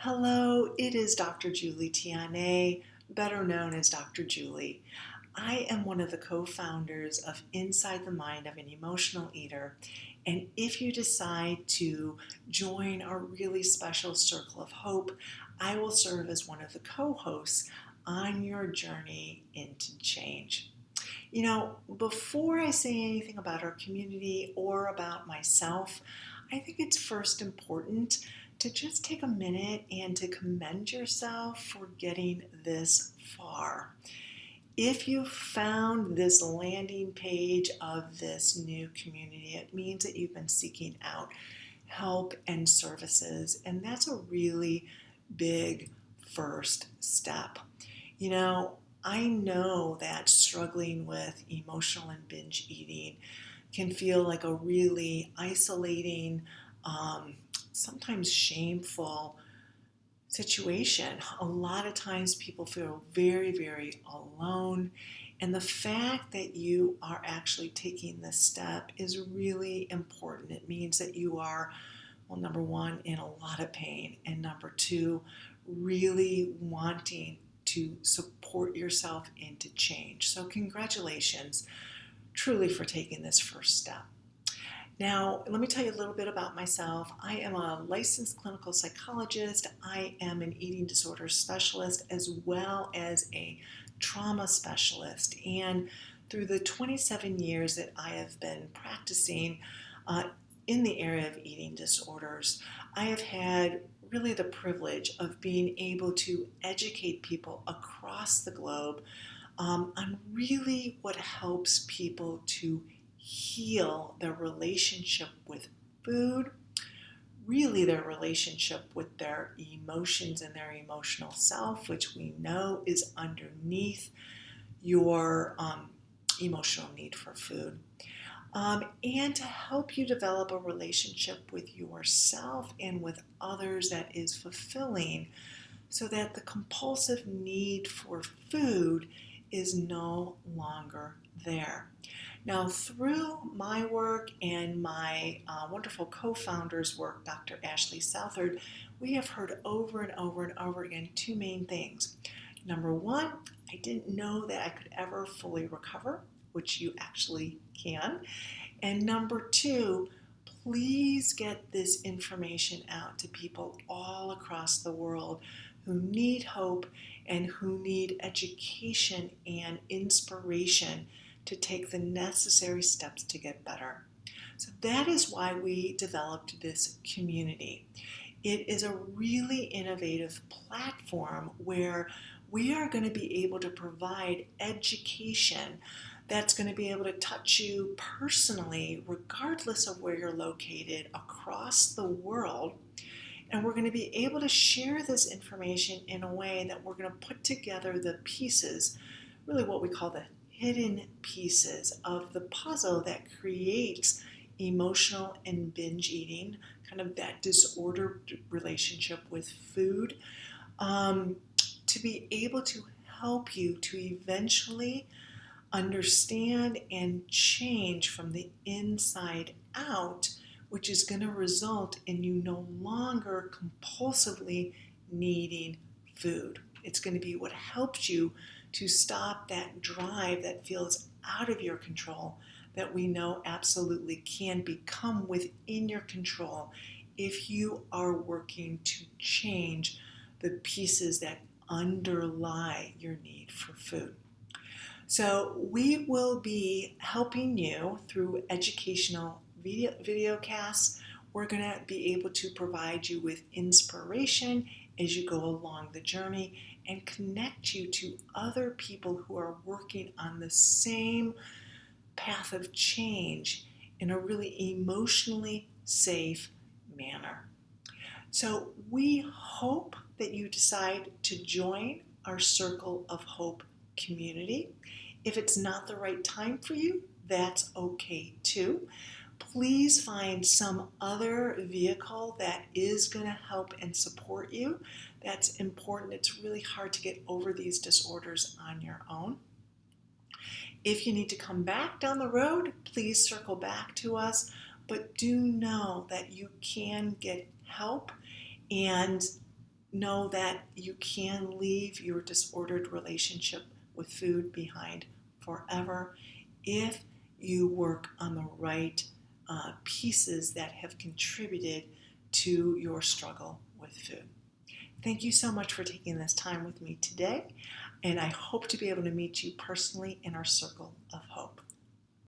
Hello, it is Dr. Julie Anné, better known as Dr. Julie. I am one of the co-founders of Inside the Mind of an Emotional Eater, and if you decide to join our really special Circle of Hope, I will serve as one of the co-hosts on your journey into change. Before I say anything about our community or about myself, I think it's first important to just take a minute and to commend yourself for getting this far. If you found this landing page of this new community, it means that you've been seeking out help and services, and that's a really big first step. I know that struggling with emotional and binge eating can feel like a really isolating, sometimes shameful situation. A lot of times people feel very, very alone. And the fact that you are actually taking this step is really important. It means that you are, well, number one, in a lot of pain, and number two, really wanting to support yourself into change. So congratulations, truly, for taking this first step. Now, let me tell you a little bit about myself. I am a licensed clinical psychologist. I am an eating disorder specialist as well as a trauma specialist. And through the 27 years that I have been practicing in the area of eating disorders, I have had really the privilege of being able to educate people across the globe on really what helps people to heal their relationship with food, really their relationship with their emotions and their emotional self, which we know is underneath your emotional need for food. And to help you develop a relationship with yourself and with others that is fulfilling, so that the compulsive need for food is no longer there. Now, through my work and my wonderful co-founder's work, Dr. Ashley Southard, we have heard over and over and over again two main things. Number one, I didn't know that I could ever fully recover, which you actually can. And number two, please get this information out to people all across the world who need hope and who need education and inspiration to take the necessary steps to get better. So that is why we developed this community. It is a really innovative platform where we are going to be able to provide education that's going to be able to touch you personally, regardless of where you're located across the world. And we're going to be able to share this information in a way that we're going to put together the pieces, really what we call the hidden pieces of the puzzle that creates emotional and binge eating, kind of that disordered relationship with food, to be able to help you to eventually understand and change from the inside out, which is going to result in you no longer compulsively needing food. It's going to be what helps you to stop that drive that feels out of your control, that we know absolutely can become within your control if you are working to change the pieces that underlie your need for food. So we will be helping you through educational video casts. We're going to be able to provide you with inspiration as you go along the journey and connect you to other people who are working on the same path of change in a really emotionally safe manner. So we hope that you decide to join our Circle of Hope community. If it's not the right time for you, that's okay too. Please find some other vehicle that is going to help and support you. That's important. It's really hard to get over these disorders on your own. If you need to come back down the road, please circle back to us. But do know that you can get help, and know that you can leave your disordered relationship with food behind forever if you work on the right pieces that have contributed to your struggle with food. Thank you so much for taking this time with me today, and I hope to be able to meet you personally in our circle of hope.